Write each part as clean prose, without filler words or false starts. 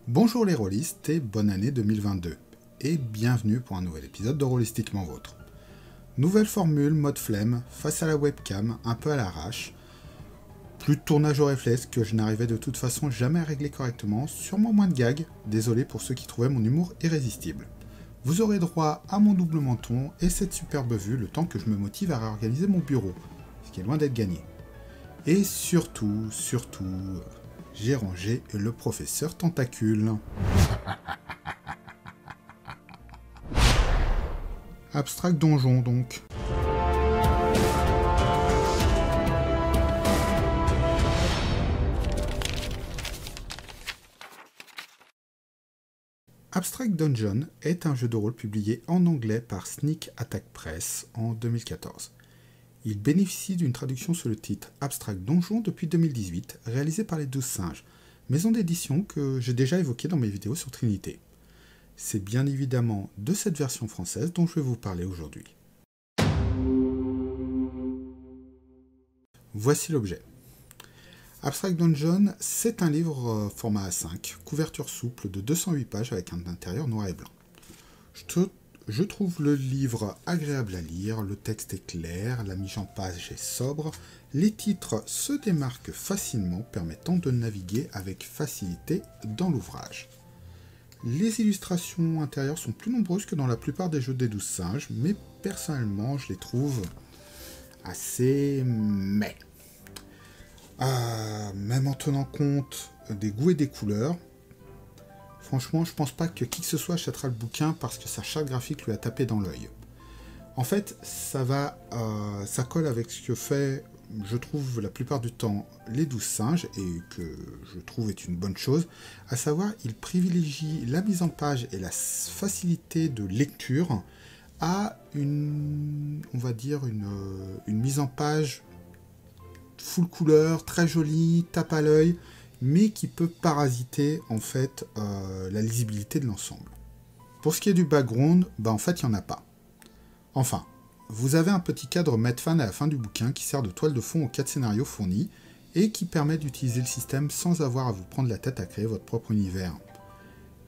Bonjour les rôlistes et bonne année 2022, et bienvenue pour un nouvel épisode de Rôlistiquement Vôtre. Nouvelle formule, mode flemme, face à la webcam, un peu à l'arrache, plus de tournage au réflexe que je n'arrivais de toute façon jamais à régler correctement, sûrement moins de gags, désolé pour ceux qui trouvaient mon humour irrésistible. Vous aurez droit à mon double menton et cette superbe vue le temps que je me motive à réorganiser mon bureau, ce qui est loin d'être gagné. Et surtout, j'ai rangé le professeur Tentacule. Abstract Donjon donc. Abstract Dungeon est un jeu de rôle publié en anglais par Sneak Attack Press en 2014. Il bénéficie d'une traduction sous le titre Abstract Donjon depuis 2018, réalisée par les 12 Singes, maison d'édition que j'ai déjà évoquée dans mes vidéos sur Trinité. C'est bien évidemment de cette version française dont je vais vous parler aujourd'hui. Voici l'objet. Abstract Dungeon, c'est un livre format A5, couverture souple de 208 pages avec un intérieur noir et blanc. Je trouve le livre agréable à lire, le texte est clair, la mise en page est sobre, les titres se démarquent facilement, permettant de naviguer avec facilité dans l'ouvrage. Les illustrations intérieures sont plus nombreuses que dans la plupart des jeux des 12 Singes, mais personnellement je les trouve assez meh. Même en tenant compte des goûts et des couleurs, franchement, je pense pas que qui que ce soit achètera le bouquin parce que sa charte graphique lui a tapé dans l'œil. En fait, ça colle avec ce que fait, je trouve, la plupart du temps, les 12 Singes, et que je trouve est une bonne chose, à savoir, il privilégie la mise en page et la facilité de lecture à une mise en page full couleur, très jolie, tape à l'œil, mais qui peut parasiter en fait la lisibilité de l'ensemble. Pour ce qui est du background, en fait il n'y en a pas. Enfin, vous avez un petit cadre Medfan à la fin du bouquin qui sert de toile de fond aux 4 scénarios fournis et qui permet d'utiliser le système sans avoir à vous prendre la tête à créer votre propre univers.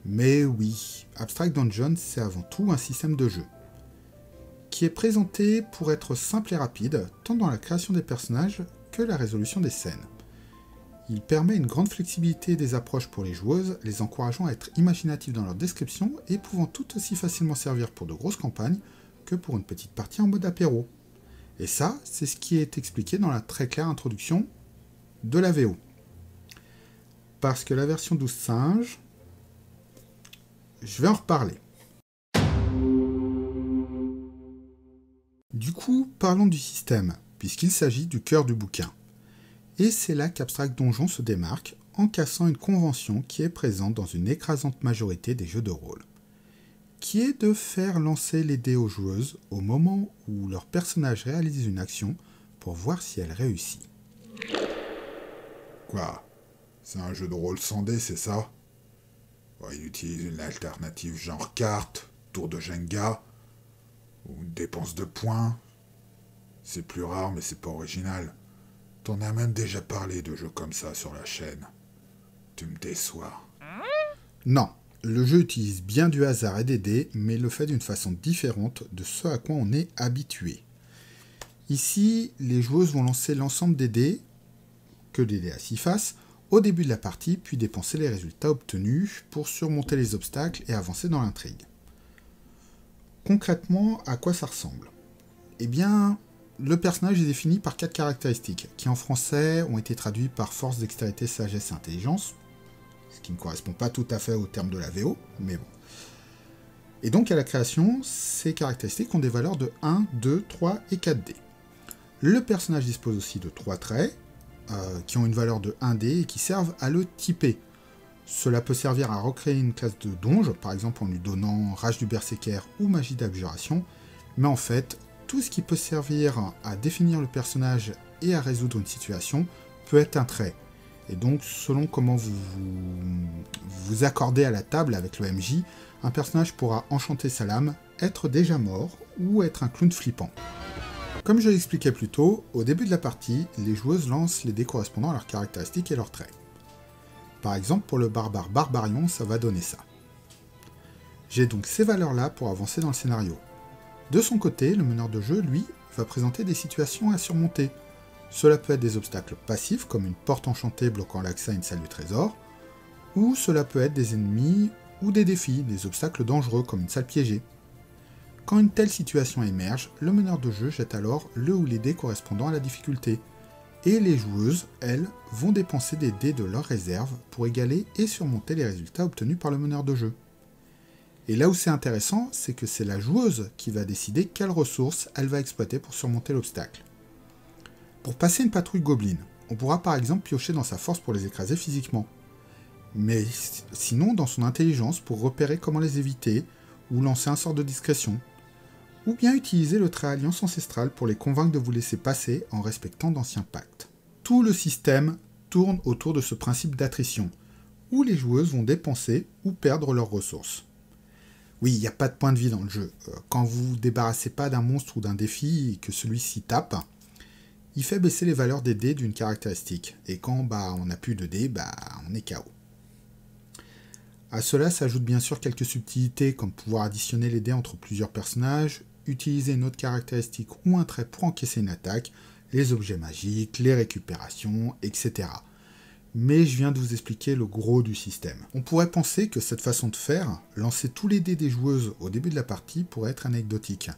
Mais oui, Abstract Dungeon c'est avant tout un système de jeu, qui est présenté pour être simple et rapide, tant dans la création des personnages que la résolution des scènes. Il permet une grande flexibilité des approches pour les joueuses, les encourageant à être imaginatives dans leur description et pouvant tout aussi facilement servir pour de grosses campagnes que pour une petite partie en mode apéro. Et ça, c'est ce qui est expliqué dans la très claire introduction de la VO. Parce que la version 12 Singes, je vais en reparler. Du coup, parlons du système, puisqu'il s'agit du cœur du bouquin. Et c'est là qu'Abstract Donjon se démarque en cassant une convention qui est présente dans une écrasante majorité des jeux de rôle, qui est de faire lancer les dés aux joueuses au moment où leur personnage réalise une action pour voir si elle réussit. Quoi? C'est un jeu de rôle sans dés, c'est ça? Il utilise une alternative genre carte, tour de Jenga, ou une dépense de points. C'est plus rare, mais c'est pas original. T'en as même déjà parlé de jeux comme ça sur la chaîne. Tu me déçois. Non, le jeu utilise bien du hasard et des dés, mais le fait d'une façon différente de ce à quoi on est habitué. Ici, les joueuses vont lancer l'ensemble des dés, que des dés à 6 faces, au début de la partie, puis dépenser les résultats obtenus pour surmonter les obstacles et avancer dans l'intrigue. Concrètement, à quoi ça ressemble? Eh bien, le personnage est défini par 4 caractéristiques, qui en français ont été traduits par force, dextérité, sagesse et intelligence, ce qui ne correspond pas tout à fait au terme de la VO, mais bon. Et donc à la création, ces caractéristiques ont des valeurs de 1, 2, 3 et 4 dés. Le personnage dispose aussi de 3 traits, qui ont une valeur de 1 dé et qui servent à le typer. Cela peut servir à recréer une classe de donge, par exemple en lui donnant rage du berserker ou magie d'abjuration, mais en fait, tout ce qui peut servir à définir le personnage et à résoudre une situation peut être un trait. Et donc, selon comment vous vous accordez à la table avec le MJ, un personnage pourra enchanter sa lame, être déjà mort ou être un clown flippant. Comme je l'expliquais plus tôt, au début de la partie, les joueuses lancent les dés correspondant à leurs caractéristiques et leurs traits. Par exemple, pour le barbare Barbarion, ça va donner ça. J'ai donc ces valeurs-là pour avancer dans le scénario. De son côté, le meneur de jeu, lui, va présenter des situations à surmonter. Cela peut être des obstacles passifs, comme une porte enchantée bloquant l'accès à une salle du trésor, ou cela peut être des ennemis ou des défis, des obstacles dangereux comme une salle piégée. Quand une telle situation émerge, le meneur de jeu jette alors le ou les dés correspondant à la difficulté, et les joueuses, elles, vont dépenser des dés de leur réserve pour égaler et surmonter les résultats obtenus par le meneur de jeu. Et là où c'est intéressant, c'est que c'est la joueuse qui va décider quelles ressources elle va exploiter pour surmonter l'obstacle. Pour passer une patrouille gobelin, on pourra par exemple piocher dans sa force pour les écraser physiquement, mais sinon dans son intelligence pour repérer comment les éviter, ou lancer un sort de discrétion, ou bien utiliser le trait alliance ancestrale pour les convaincre de vous laisser passer en respectant d'anciens pactes. Tout le système tourne autour de ce principe d'attrition, où les joueuses vont dépenser ou perdre leurs ressources. Oui, il n'y a pas de point de vie dans le jeu. Quand vous ne vous débarrassez pas d'un monstre ou d'un défi et que celui-ci tape, il fait baisser les valeurs des dés d'une caractéristique. Et quand on n'a plus de dés, on est KO. À cela s'ajoutent bien sûr quelques subtilités comme pouvoir additionner les dés entre plusieurs personnages, utiliser une autre caractéristique ou un trait pour encaisser une attaque, les objets magiques, les récupérations, etc. Mais je viens de vous expliquer le gros du système. On pourrait penser que cette façon de faire, lancer tous les dés des joueuses au début de la partie, pourrait être anecdotique.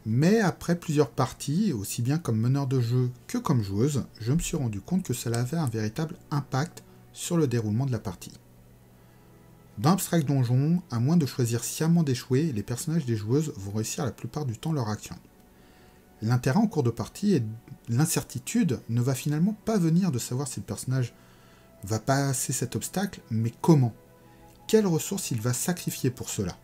Mais après plusieurs parties, aussi bien comme meneur de jeu que comme joueuse, je me suis rendu compte que cela avait un véritable impact sur le déroulement de la partie. Dans Abstract Donjon, à moins de choisir sciemment d'échouer, les personnages des joueuses vont réussir la plupart du temps leur action. L'intérêt en cours de partie et l'incertitude ne va finalement pas venir de savoir si le personnage va passer cet obstacle, mais comment. Quelles ressources il va sacrifier pour cela.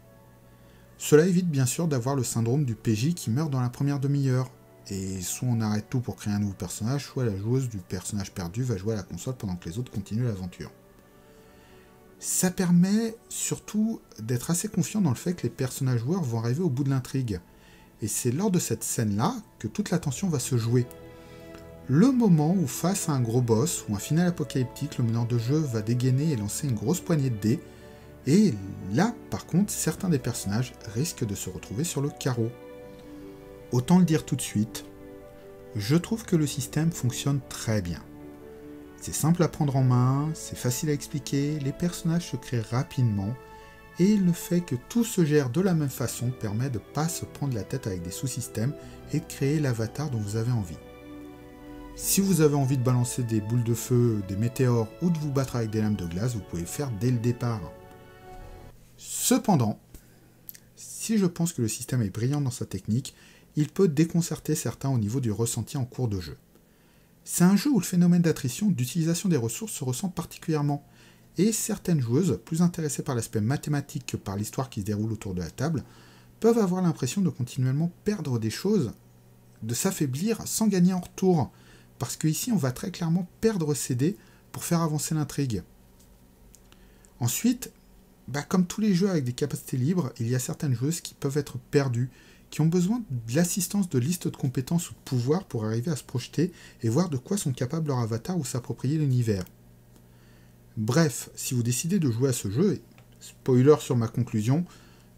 Cela évite bien sûr d'avoir le syndrome du PJ qui meurt dans la première demi-heure, et soit on arrête tout pour créer un nouveau personnage, soit la joueuse du personnage perdu va jouer à la console pendant que les autres continuent l'aventure. Ça permet surtout d'être assez confiant dans le fait que les personnages joueurs vont arriver au bout de l'intrigue. Et c'est lors de cette scène-là que toute la tension va se jouer. Le moment où face à un gros boss ou un final apocalyptique, le meneur de jeu va dégainer et lancer une grosse poignée de dés. Et là, par contre, certains des personnages risquent de se retrouver sur le carreau. Autant le dire tout de suite, je trouve que le système fonctionne très bien. C'est simple à prendre en main, c'est facile à expliquer, les personnages se créent rapidement, et le fait que tout se gère de la même façon permet de ne pas se prendre la tête avec des sous-systèmes et de créer l'avatar dont vous avez envie. Si vous avez envie de balancer des boules de feu, des météores ou de vous battre avec des lames de glace, vous pouvez le faire dès le départ. Cependant, si je pense que le système est brillant dans sa technique, il peut déconcerter certains au niveau du ressenti en cours de jeu. C'est un jeu où le phénomène d'attrition, d'utilisation des ressources se ressent particulièrement, et certaines joueuses, plus intéressées par l'aspect mathématique que par l'histoire qui se déroule autour de la table, peuvent avoir l'impression de continuellement perdre des choses, de s'affaiblir sans gagner en retour, parce qu'ici on va très clairement perdre ses dés pour faire avancer l'intrigue. Ensuite, comme tous les jeux avec des capacités libres, il y a certaines joueuses qui peuvent être perdues, qui ont besoin de l'assistance de listes de compétences ou de pouvoirs pour arriver à se projeter et voir de quoi sont capables leur avatar ou s'approprier l'univers. Bref, si vous décidez de jouer à ce jeu, et spoiler sur ma conclusion,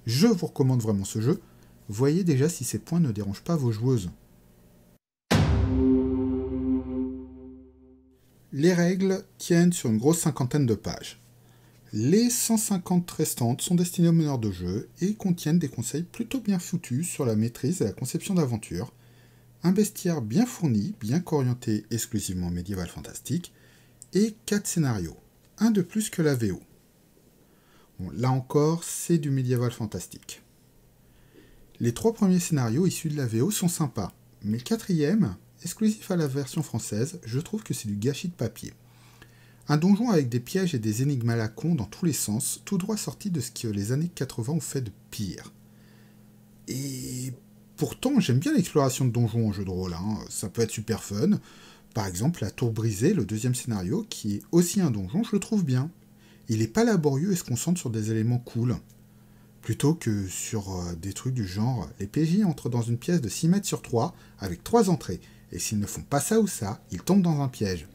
je vous recommande vraiment ce jeu, voyez déjà si ces points ne dérangent pas vos joueuses. Les règles tiennent sur une grosse cinquantaine de pages. Les 150 restantes sont destinées aux meneurs de jeu et contiennent des conseils plutôt bien foutus sur la maîtrise et la conception d'aventure, un bestiaire bien fourni, bien qu'orienté exclusivement médiéval fantastique, et 4 scénarios, un de plus que la VO. Bon, là encore, c'est du médiéval fantastique. Les 3 premiers scénarios issus de la VO sont sympas, mais le 4e, exclusif à la version française, je trouve que c'est du gâchis de papier. Un donjon avec des pièges et des énigmes à la con dans tous les sens, tout droit sorti de ce que les années 80 ont fait de pire. Et pourtant, j'aime bien l'exploration de donjons en jeu de rôle, ça peut être super fun. Par exemple, la tour brisée, le 2e scénario, qui est aussi un donjon, je le trouve bien. Il n'est pas laborieux et se concentre sur des éléments cool, plutôt que sur des trucs du genre les PJ entrent dans une pièce de 6 mètres sur 3 avec 3 entrées, et s'ils ne font pas ça ou ça, ils tombent dans un piège.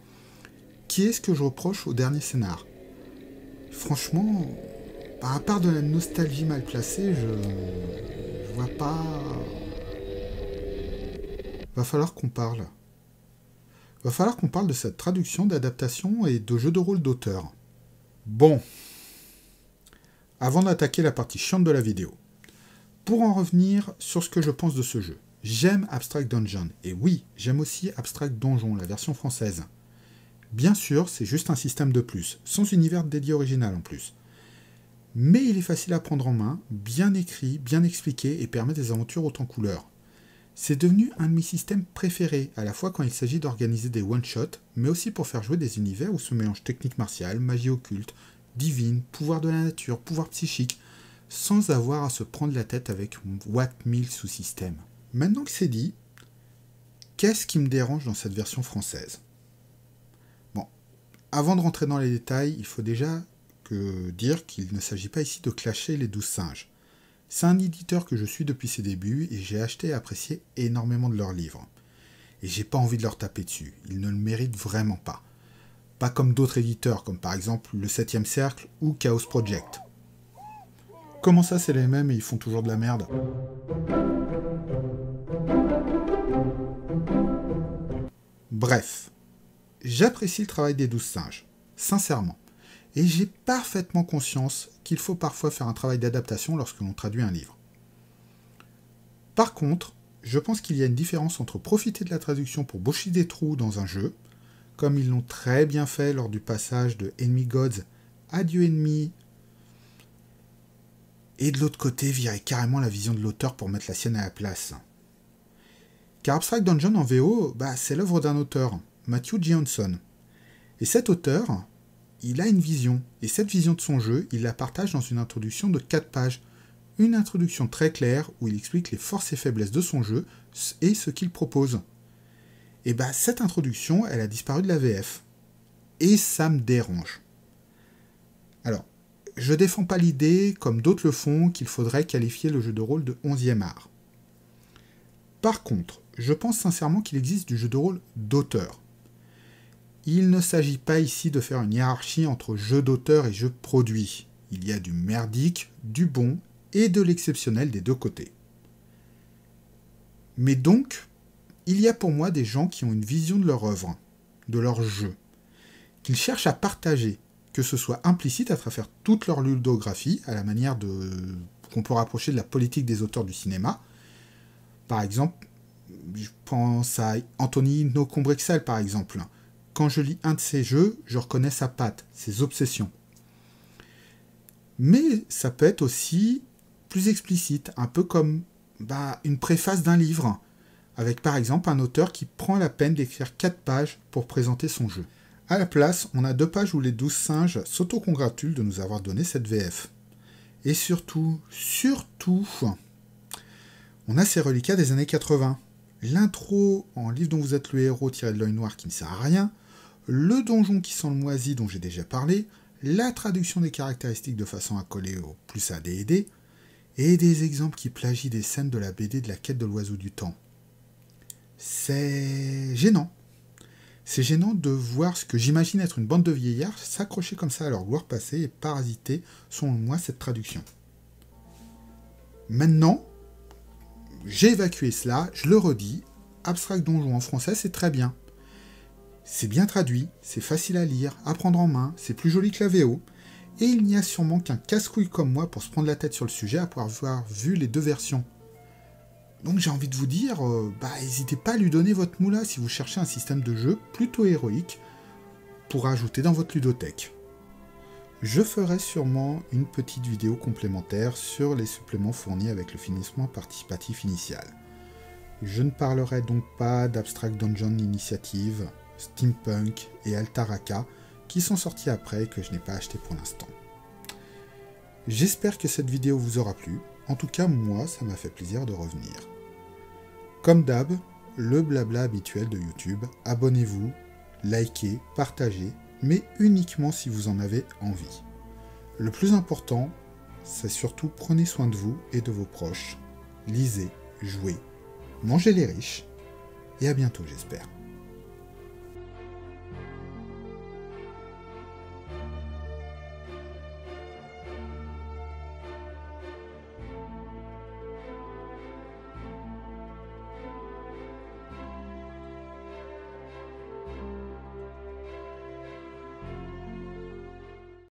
Qui est-ce que je reproche au dernier scénar ? Franchement, à part de la nostalgie mal placée, je vois pas... Va falloir qu'on parle. Va falloir qu'on parle de cette traduction, d'adaptation et de jeu de rôle d'auteur. Bon. Avant d'attaquer la partie chiante de la vidéo. Pour en revenir sur ce que je pense de ce jeu. J'aime Abstract Dungeon. Et oui, j'aime aussi Abstract Donjon, la version française. Bien sûr, c'est juste un système de plus, sans univers dédié original en plus. Mais il est facile à prendre en main, bien écrit, bien expliqué et permet des aventures hautes en couleurs. C'est devenu un de mes systèmes préférés, à la fois quand il s'agit d'organiser des one-shots, mais aussi pour faire jouer des univers où se mélangent techniques martiales, magie occulte, divine, pouvoir de la nature, pouvoir psychique, sans avoir à se prendre la tête avec What 1000 sous-systèmes. Maintenant que c'est dit, qu'est-ce qui me dérange dans cette version française ? Bon, avant de rentrer dans les détails, il faut déjà dire qu'il ne s'agit pas ici de clasher les 12 singes. C'est un éditeur que je suis depuis ses débuts et j'ai acheté et apprécié énormément de leurs livres. Et j'ai pas envie de leur taper dessus, ils ne le méritent vraiment pas. Pas comme d'autres éditeurs, comme par exemple le 7ème Cercle ou Chaos Project. Comment ça c'est les mêmes et ils font toujours de la merde ? Bref, j'apprécie le travail des 12 singes, sincèrement. Et j'ai parfaitement conscience qu'il faut parfois faire un travail d'adaptation lorsque l'on traduit un livre. Par contre, je pense qu'il y a une différence entre profiter de la traduction pour boucher des trous dans un jeu, comme ils l'ont très bien fait lors du passage de Enemy Gods à Dieu Ennemi, et de l'autre côté virer carrément la vision de l'auteur pour mettre la sienne à la place. Car Abstract Dungeon en VO, c'est l'œuvre d'un auteur, Matthew Johnson. Et cet auteur, il a une vision, et cette vision de son jeu, il la partage dans une introduction de 4 pages. Une introduction très claire où il explique les forces et faiblesses de son jeu et ce qu'il propose. Et cette introduction, elle a disparu de la VF. Et ça me dérange. Alors, je défends pas l'idée, comme d'autres le font, qu'il faudrait qualifier le jeu de rôle de 11e art. Par contre, je pense sincèrement qu'il existe du jeu de rôle d'auteur. Il ne s'agit pas ici de faire une hiérarchie entre jeu d'auteur et jeu produit. Il y a du merdique, du bon et de l'exceptionnel des deux côtés. Mais donc, il y a pour moi des gens qui ont une vision de leur œuvre, de leur jeu, qu'ils cherchent à partager, que ce soit implicite à travers toute leur ludographie, à la manière qu'on peut rapprocher de la politique des auteurs du cinéma. Par exemple, je pense à Antonino Combrexal, par exemple. Quand je lis un de ses jeux, je reconnais sa patte, ses obsessions. Mais ça peut être aussi plus explicite, un peu comme une préface d'un livre, avec par exemple un auteur qui prend la peine d'écrire 4 pages pour présenter son jeu. À la place, on a 2 pages où les 12 singes s'autocongratulent de nous avoir donné cette VF. Et surtout, on a ces reliquats des années 80. L'intro en livre dont vous êtes le héros tiré de l'œil noir qui ne sert à rien, le donjon qui sent le moisi dont j'ai déjà parlé, la traduction des caractéristiques de façon à coller au plus à D&D, et des exemples qui plagient des scènes de la BD de la quête de l'oiseau du temps. C'est gênant. C'est gênant de voir ce que j'imagine être une bande de vieillards s'accrocher comme ça à leur gloire passée et parasiter, selon moi, cette traduction. Maintenant, j'ai évacué cela, je le redis, Abstract Donjon en français, c'est très bien. C'est bien traduit, c'est facile à lire, à prendre en main, c'est plus joli que la VO, et il n'y a sûrement qu'un casse-couille comme moi pour se prendre la tête sur le sujet après avoir vu les 2 versions. Donc j'ai envie de vous dire, n'hésitez pas à lui donner votre moula si vous cherchez un système de jeu plutôt héroïque pour ajouter dans votre ludothèque. Je ferai sûrement une petite vidéo complémentaire sur les suppléments fournis avec le financement participatif initial. Je ne parlerai donc pas d'Abstract Dungeon Initiative, Steampunk et Altaraka qui sont sortis après et que je n'ai pas acheté pour l'instant. J'espère que cette vidéo vous aura plu, en tout cas moi ça m'a fait plaisir de revenir. Comme d'hab, le blabla habituel de YouTube, abonnez-vous, likez, partagez, mais uniquement si vous en avez envie. Le plus important, c'est surtout prenez soin de vous et de vos proches, lisez, jouez, mangez les riches, et à bientôt j'espère.